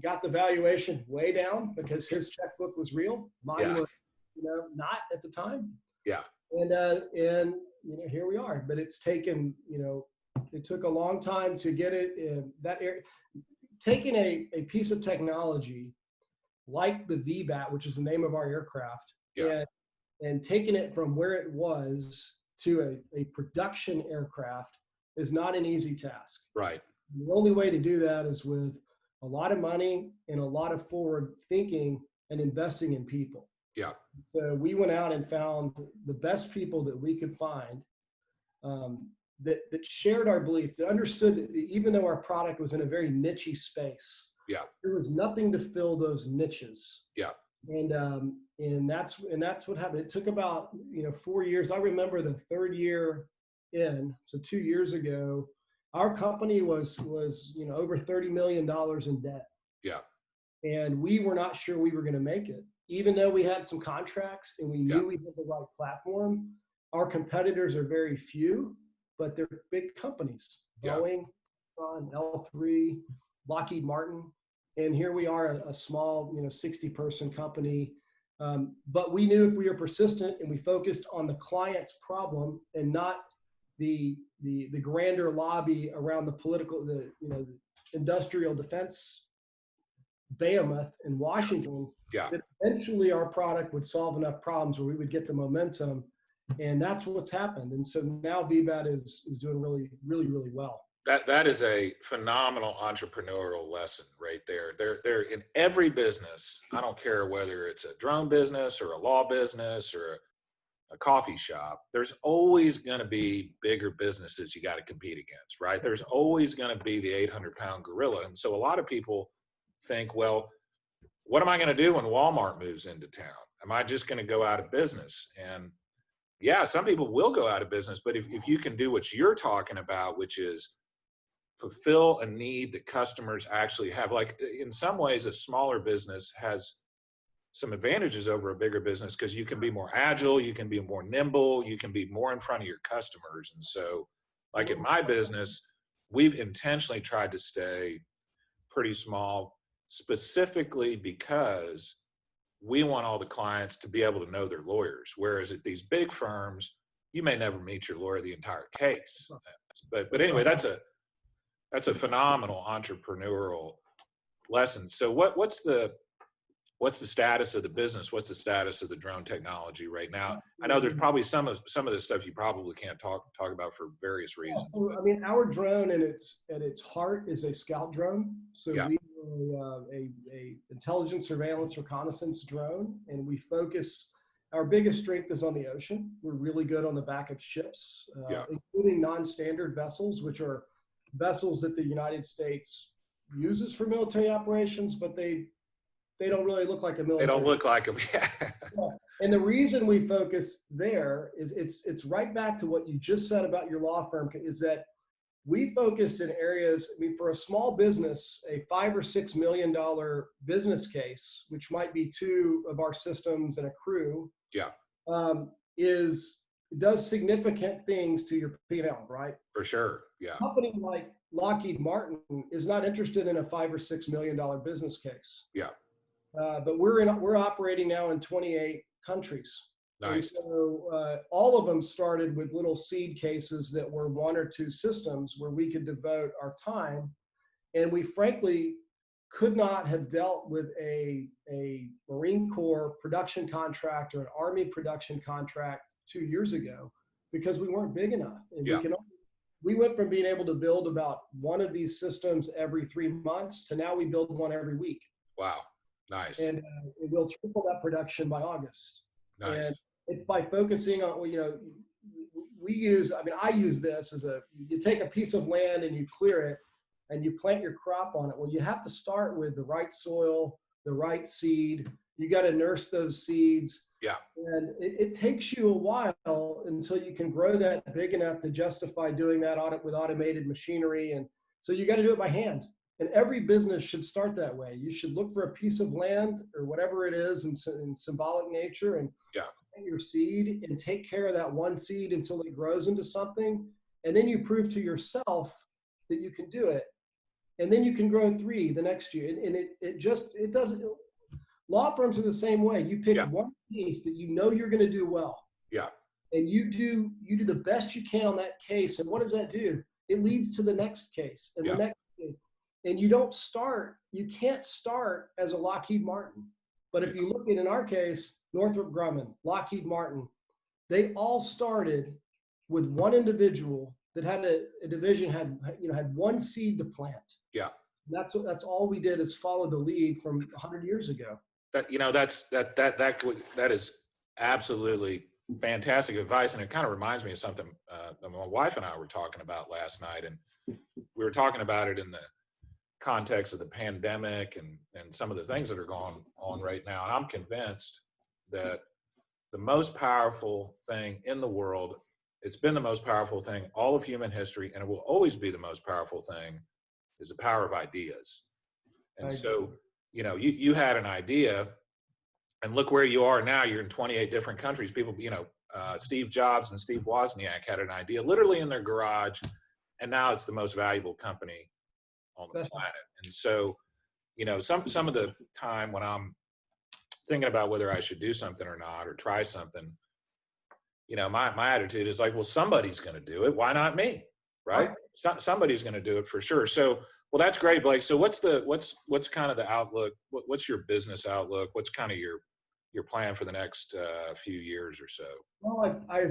got the valuation way down because his checkbook was real. Mine was, not at the time. Yeah. And here we are. But it's taken, it took a long time to get it in that area. Taking a piece of technology like the VBAT, which is the name of our aircraft, and taking it from where it was to a production aircraft is not an easy task. Right. The only way to do that is with a lot of money and a lot of forward thinking and investing in people. Yeah. So we went out and found the best people that we could find that shared our belief, that understood that even though our product was in a very niche space, there was nothing to fill those niches. Yeah. And that's what happened. It took about 4 years. I remember the third year in, so 2 years ago, our company was over $30 million in debt. Yeah. And we were not sure we were going to make it, even though we had some contracts and we knew we had the right platform. Our competitors are very few, but they're big companies. Boeing, L3, Lockheed Martin. And here we are, a small, 60-person company. But we knew if we were persistent and we focused on the client's problem and not the grander lobby around the industrial defense behemoth in Washington, that eventually our product would solve enough problems where we would get the momentum. And that's what's happened. And so now VBAT is doing really, really, really well. That is a phenomenal entrepreneurial lesson right there. They're in every business. I don't care whether it's a drone business or a law business or a coffee shop. There's always going to be bigger businesses you got to compete against, right? There's always going to be the 800-pound gorilla. And so a lot of people think, well, what am I going to do when Walmart moves into town? Am I just going to go out of business? And yeah, some people will go out of business, but if you can do what you're talking about, which is fulfill a need that customers actually have, like in some ways, a smaller business has some advantages over a bigger business because you can be more agile, you can be more nimble, you can be more in front of your customers. And so Like in my business, we've intentionally tried to stay pretty small, specifically because we want all the clients to be able to know their lawyers. Whereas at these big firms, you may never meet your lawyer the entire case. But anyway, that's a phenomenal entrepreneurial lesson. So what's the status of the business? What's the status of the drone technology right now? I know there's probably some of this stuff you probably can't talk about for various reasons. So, I mean, our drone at its heart is a scout drone. So Yeah. we are a intelligence, surveillance, reconnaissance drone, and we focus. Our biggest strength is on the ocean. We're really good on the back of ships, including non-standard vessels, which are vessels that the United States uses for military operations, but they don't really look like a military. They don't look like them. Yeah. And the reason we focus there is it's right back to what you just said about your law firm, is that we focused in areas. I mean, for a small business, a $5 or $6 million business case, which might be 2 of our systems and a crew, Yeah. does significant things to your P&L, right? For sure. Yeah. A company like Lockheed Martin is not interested in a $5 or $6 million business case. Yeah. But we're operating now in 28 countries. Nice. And so all of them started with little seed cases that were 1 or 2 systems where we could devote our time. And we frankly could not have dealt with a Marine Corps production contract or an Army production contract 2 years ago because we weren't big enough. And Yeah. we went from being able to build about 1 of these systems every 3 months to now we build 1 every week. Wow. Nice. And we'll triple that production by August. Nice. And it's by focusing on, I use this as you take a piece of land and you clear it and you plant your crop on it. Well, you have to start with the right soil, the right seed. You got to nurse those seeds. Yeah. And it takes you a while until you can grow that big enough to justify doing that with automated machinery. And so you got to do it by hand. And every business should start that way. You should look for a piece of land or whatever it is in symbolic nature and plant your seed and take care of that 1 seed until it grows into something. And then you prove to yourself that you can do it. And then you can grow 3 the next year. And it doesn't. Law firms are the same way. You pick 1 case that you know you're going to do well. Yeah. And you do the best you can on that case. And what does that do? It leads to the next case and the next case. And you can't start as a Lockheed Martin. But if you look at, in our case, Northrop Grumman, Lockheed Martin, they all started with 1 individual that had a division, had 1 seed to plant. Yeah. That's all we did is follow the lead from 100 years ago. That is absolutely fantastic advice. And it kind of reminds me of something that my wife and I were talking about last night. And we were talking about it in the context of the pandemic and some of the things that are going on right now. And I'm convinced that the most powerful thing in the world, it's been the most powerful thing all of human history, and it will always be the most powerful thing, is the power of ideas. And so, you had an idea, and look where you are now. You're in 28 different countries. People, Steve Jobs and Steve Wozniak had an idea literally in their garage, and now it's the most valuable company on the planet. And so, some of the time when I'm thinking about whether I should do something or not, or try something, my attitude is like, well, somebody's going to do it. Why not me? Right? Somebody's going to do it for sure. So, well, that's great, Blake. So what's kind of the outlook? What's your business outlook? What's kind of your plan for the next few years or so? Well, I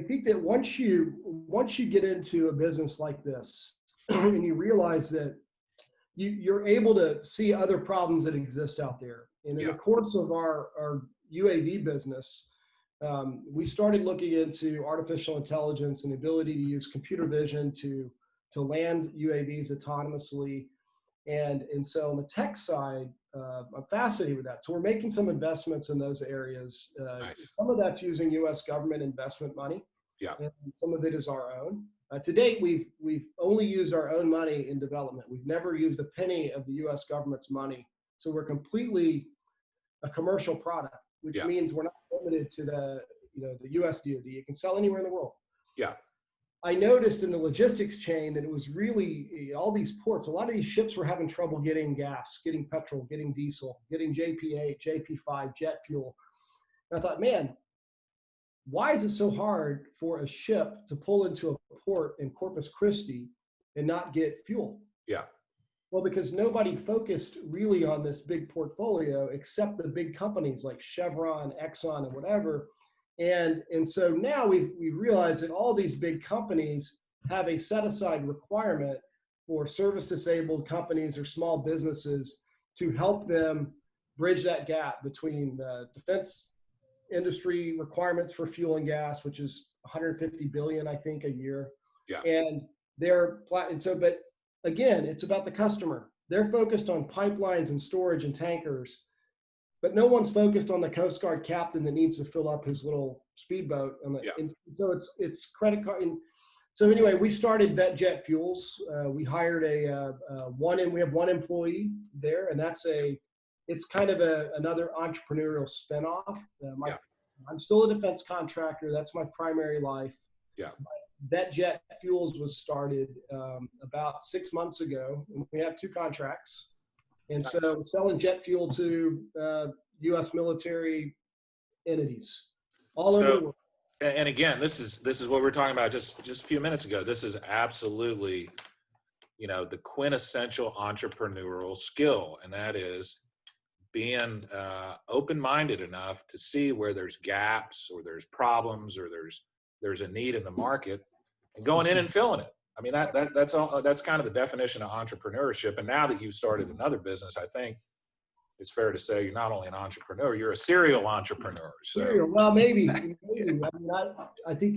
think that once you get into a business like this and you realize that you're able to see other problems that exist out there. And in the course of our UAV business, we started looking into artificial intelligence and the ability to use computer vision to land UAVs autonomously. And so on the tech side, I'm fascinated with that. So we're making some investments in those areas. Nice. Some of that's using U.S. government investment money. Yeah. And some of it is our own. To date, we've only used our own money in development. We've never used a penny of the U.S. government's money. So we're completely a commercial product, which means we're not limited to the U.S. DoD. You can sell anywhere in the world. Yeah. I noticed in the logistics chain that it was really all these ports, a lot of these ships were having trouble getting gas, getting petrol, getting diesel, getting JP8, JP5, jet fuel. And I thought, man, why is it so hard for a ship to pull into a port in Corpus Christi and not get fuel? Yeah. Well, because nobody focused really on this big portfolio except the big companies like Chevron, Exxon, and whatever. And so now we've realized that all these big companies have a set aside requirement for service disabled companies or small businesses to help them bridge that gap between the defense industry requirements for fuel and gas, which is 150 billion, I think, a year. Yeah. And but again, it's about the customer. They're focused on pipelines and storage and tankers, but no one's focused on the Coast Guard captain that needs to fill up his little speedboat. And so it's credit card. And so anyway, we started Vet Jet Fuels. We hired we have one employee there, and it's kind of another entrepreneurial spinoff. I'm still a defense contractor. That's my primary life. Yeah. Vet Jet Fuels was started about 6 months ago. And we have 2 contracts. And so selling jet fuel to U.S. military entities all over the world. And again, this is what we were talking about just a few minutes ago. This is absolutely, the quintessential entrepreneurial skill, and that is being open-minded enough to see where there's gaps or there's problems or there's a need in the market and going in and filling it. I mean, that's all. That's kind of the definition of entrepreneurship. And now that you've started another business, I think it's fair to say you're not only an entrepreneur, you're a serial entrepreneur. So, well, maybe. I mean, I think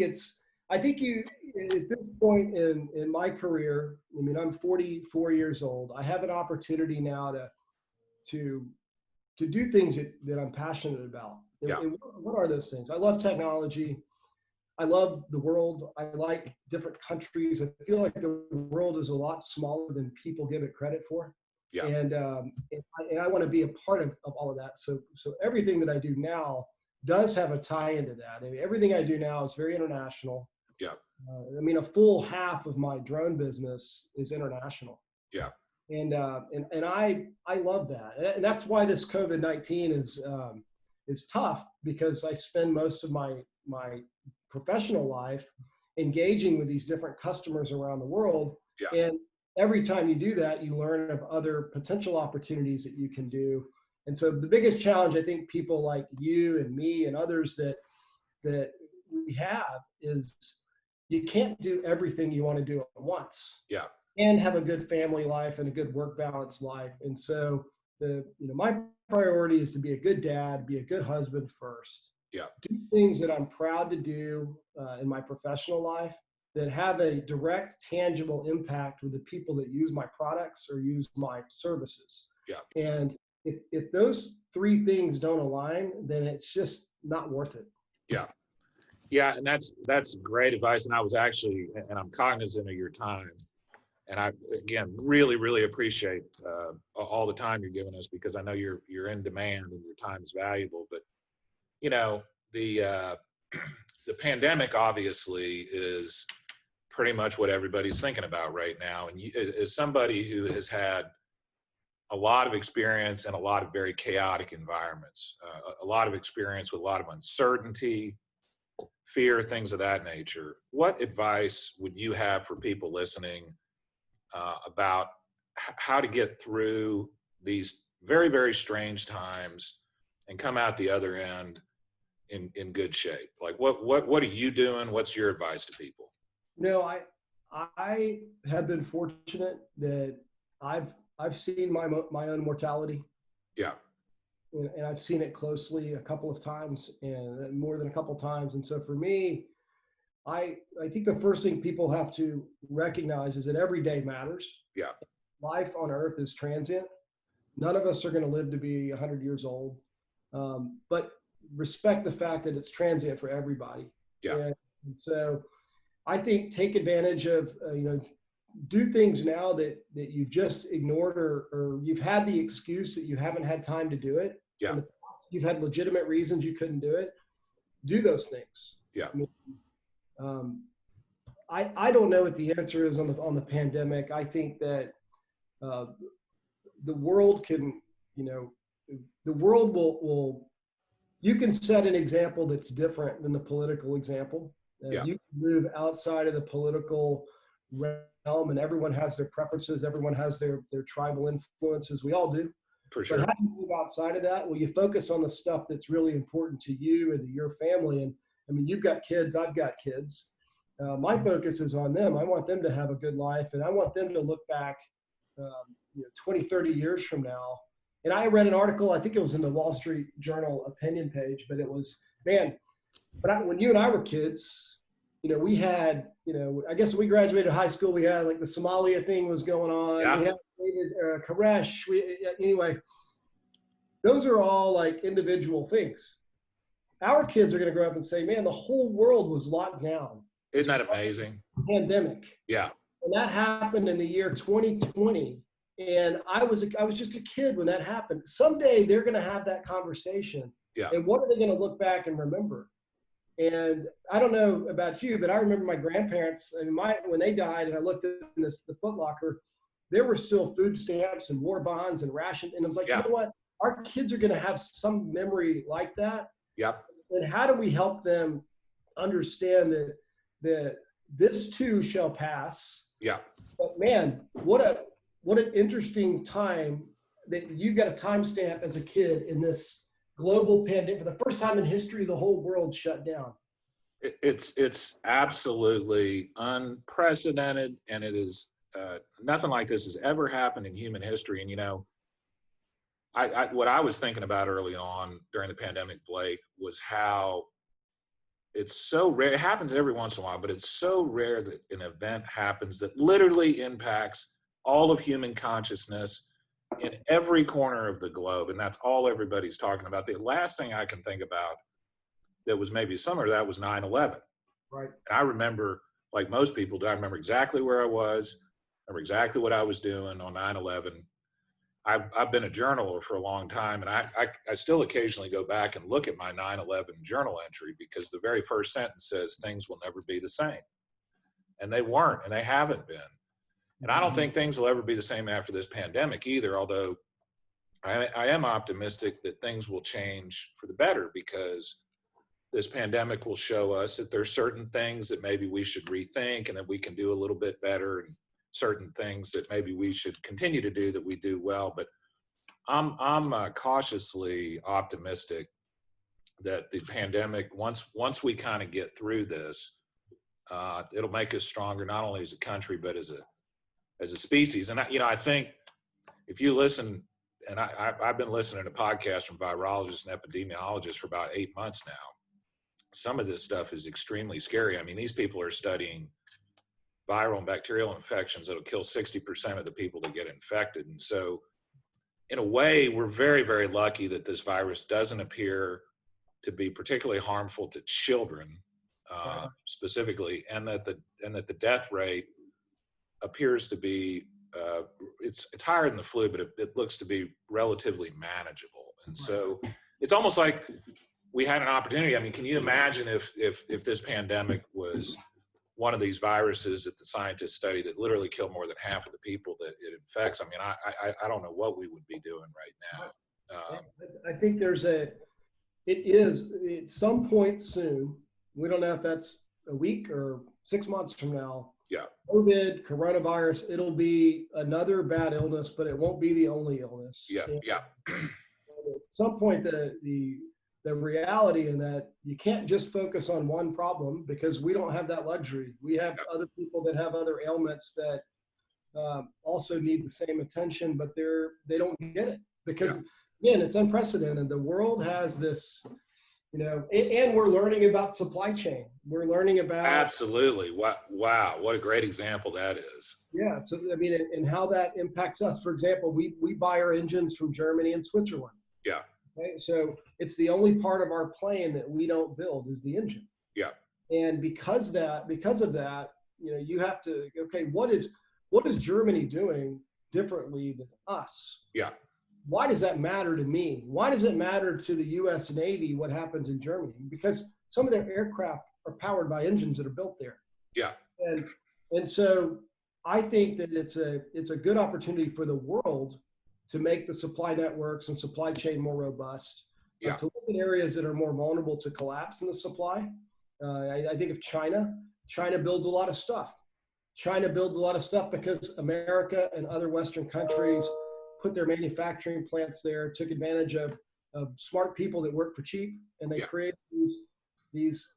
you at this point in my career. I mean, I'm 44 years old. I have an opportunity now to do things that I'm passionate about. Yeah. And what are those things? I love technology. I love the world. I like different countries. I feel like the world is a lot smaller than people give it credit for. Yeah. And I want to be a part of all of that. So everything that I do now does have a tie into that. I mean, everything I do now is very international. Yeah. I mean, a full half of my drone business is international. Yeah. And I love that. And that's why this COVID-19 is tough, because I spend most of my professional life engaging with these different customers around the world. Yeah. And every time you do that, you learn of other potential opportunities that you can do. And so the biggest challenge, I think people like you and me and others that we have is you can't do everything you want to do at once. Yeah. And have a good family life and a good work balance life. And so my priority is to be a good dad, be a good husband first. Yeah. Do things that I'm proud to do in my professional life that have a direct, tangible impact with the people that use my products or use my services. Yeah. And if those 3 things don't align, then it's just not worth it. Yeah. Yeah. And that's great advice. And I was actually, and I'm cognizant of your time. And I, again, really, really appreciate all the time you're giving us, because I know you're in demand and your time is valuable. But the pandemic obviously is pretty much what everybody's thinking about right now. And as somebody who has had a lot of experience in a lot of very chaotic environments, a lot of experience with a lot of uncertainty, fear, things of that nature, what advice would you have for people listening about how to get through these very, very strange times and come out the other end in good shape? Like what are you doing? What's your advice to people? I have been fortunate that I've seen my own mortality. Yeah. And I've seen it closely a couple of times, and more than a couple of times. And so for me, I think the first thing people have to recognize is that every day matters. Yeah. Life on Earth is transient. None of us are going to live to be 100 years old. But respect the fact that it's transient for everybody. Yeah. And so I think take advantage of, do things now that you've just ignored or you've had the excuse that you haven't had time to do it. Yeah. In the past, you've had legitimate reasons you couldn't do it. Do those things. Yeah. I don't know what the answer is on the pandemic. I think that the world can, the world will you can set an example that's different than the political example. You can move outside of the political realm, and everyone has their preferences. Everyone has their tribal influences. We all do. For sure. But how do you move outside of that? Well, you focus on the stuff that's really important to you and to your family. And I mean, you've got kids, I've got kids. My focus is on them. I want them to have a good life, and I want them to look back 20, 30 years from now. And I read an article, I think it was in the Wall Street Journal opinion page, but it was, man, when you and I were kids, we had, I guess when we graduated high school, we had like the Somalia thing was going on. Yeah. We had David Koresh. Anyway, those are all like individual things. Our kids are going to grow up and say, man, the whole world was locked down. Isn't that amazing? Pandemic. Yeah. And that happened in the year 2020. And I was just a kid when that happened. Someday they're going to have that conversation. Yeah. And what are they going to look back and remember? And I don't know about you, but I remember my grandparents and when they died, and I looked at the Foot Locker, there were still food stamps and war bonds and ration. And I was like, you know what? Our kids are going to have some memory like that. Yep. And how do we help them understand that this too shall pass? Yeah. But man, what an interesting time that you got a timestamp as a kid in this global pandemic. For the first time in history, the whole world shut down. It's absolutely unprecedented, and it is nothing like this has ever happened in human history. And what I was thinking about early on during the pandemic, Blake, was how it's so rare. It happens every once in a while, but it's so rare that an event happens that literally impacts all of human consciousness in every corner of the globe. And that's all everybody's talking about. The last thing I can think about that was maybe similar to that was 9/11. Right. And I remember, like most people do, I remember exactly where I was, I remember exactly what I was doing on 9/11. I've been a journaler for a long time, and I still occasionally go back and look at my 9/11 journal entry, because the very first sentence says things will never be the same. And they weren't, and they haven't been. And I don't think things will ever be the same after this pandemic either, although I am optimistic that things will change for the better, because this pandemic will show us that there's certain things that maybe we should rethink and that we can do a little bit better, and certain things that maybe we should continue to do that we do well. But I'm cautiously optimistic that the pandemic, once we kind of get through this, it'll make us stronger, not only as a country, but as a species. And I think if you listen, and I've been listening to podcasts from virologists and epidemiologists for about 8 months now, some of this stuff is extremely scary. I mean, these people are studying viral and bacterial infections that'll kill 60% of the people that get infected. And so in a way, we're very, very lucky that this virus doesn't appear to be particularly harmful to children specifically, and that the death rate appears to be it's higher than the flu, but it looks to be relatively manageable. And so it's almost like we had an opportunity. I mean, can you imagine if this pandemic was one of these viruses that the scientists study that literally kill more than half of the people that it infects? I mean, I don't know what we would be doing right now. I think it is at some point soon. We don't know if that's a week or 6 months from now. Yeah. COVID, coronavirus, it'll be another bad illness, but it won't be the only illness. Yeah. And Yeah. At some point, the reality in that you can't just focus on one problem, because we don't have that luxury. We have other people that have other ailments that also need the same attention, but they don't get it, because again, it's unprecedented. The world has this, and we're learning about supply chain. We're learning about Absolutely. Wow. What a great example that is. Yeah. So, I mean, and how that impacts us. For example, we buy our engines from Germany and Switzerland. Yeah. Okay? So it's the only part of our plane that we don't build is the engine. Yeah. And because of that, you have to, okay, what is Germany doing differently than us? Yeah. Why does that matter to me? Why does it matter to the U.S. Navy what happens in Germany? Because some of their aircraft are powered by engines that are built there. Yeah. And so I think that it's a good opportunity for the world to make the supply networks and supply chain more robust, to look at areas that are more vulnerable to collapse in the supply. I think of China. China builds a lot of stuff. China builds a lot of stuff because America and other Western countries put their manufacturing plants there, took advantage of smart people that work for cheap, and they create these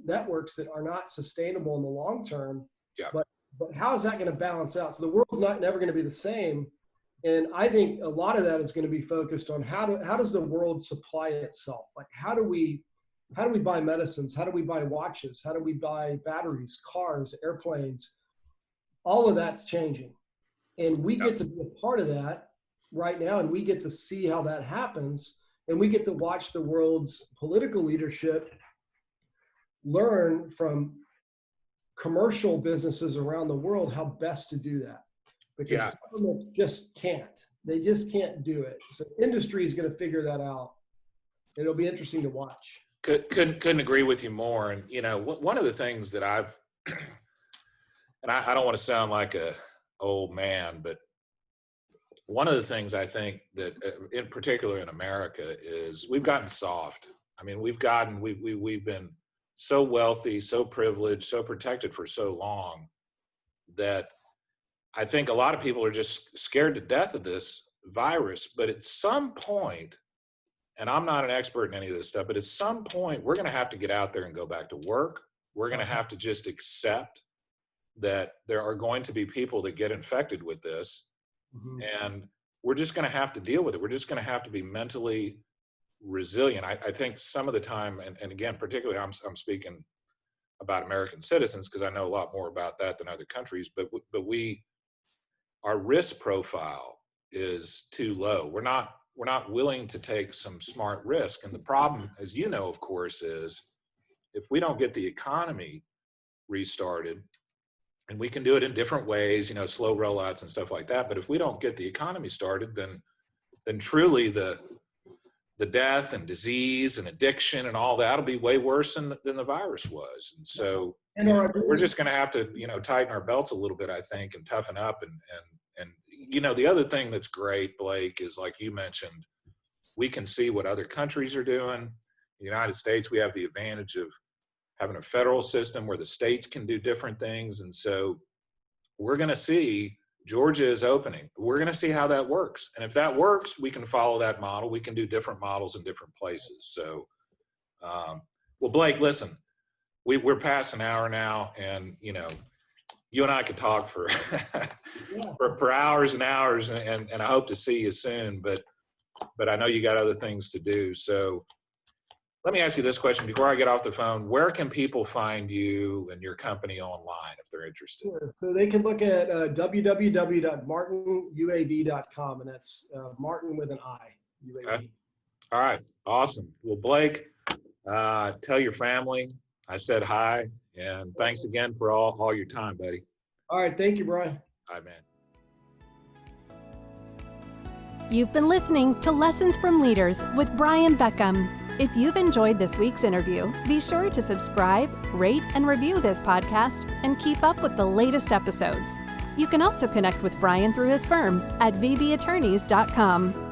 networks that are not sustainable in the long term. But how is that going to balance out? So the world's never going to be the same. And I think a lot of that is going to be focused on how does the world supply itself? Like how do we buy medicines? How do we buy watches? How do we buy batteries, cars, airplanes? All of that's changing. And we get to be a part of that right now, and we get to see how that happens. And we get to watch the world's political leadership learn from commercial businesses around the world how best to do that. Because governments just can't. They just can't do it. So industry is going to figure that out. It'll be interesting to watch. Couldn't agree with you more. And, you know, one of the things that I've, and I don't want to sound like a old man, but one of the things I think that in particular in America is we've gotten soft. I mean, we've been so wealthy, so privileged, so protected for so long that I think a lot of people are just scared to death of this virus. But at some point, and I'm not an expert in any of this stuff, but at some point we're going to have to get out there and go back to work. We're going to have to just accept that there are going to be people that get infected with this. And we're just going to have to deal with it. We're just going to have to be mentally resilient. I think some of the time, and again, particularly I'm speaking about American citizens because I know a lot more about that than other countries, but our risk profile is too low. We're not willing to take some smart risk. And the problem, as you know, of course, is if we don't get the economy restarted, and we can do it in different ways, you know, slow rollouts and stuff like that. But if we don't get the economy started, then truly the death and disease and addiction and all that'll be way worse than the virus was. And so we're just going to have to, you know, tighten our belts a little bit, I think, and toughen up. And you know, the other thing that's great, Blake, is like you mentioned, we can see what other countries are doing. In the United States, we have the advantage of having a federal system where the states can do different things. And so we're going to see Georgia is opening. We're going to see how that works. And if that works, we can follow that model. We can do different models in different places. So, well, Blake, listen, we're past an hour now, and, you know, you and I could talk for, for hours and hours, and I hope to see you soon, but I know you got other things to do. So let me ask you this question before I get off the phone. Where can people find you and your company online if they're interested? Sure. So they can look at www.martinuav.com, and that's Martin with an I, UAV. Okay. All right. Awesome. Well, Blake, tell your family I said hi, and thanks again for all your time, buddy. All right. Thank you, Brian. All right, man. You've been listening to Lessons from Leaders with Brian Beckcom. If you've enjoyed this week's interview, be sure to subscribe, rate, and review this podcast and keep up with the latest episodes. You can also connect with Brian through his firm at vbattorneys.com.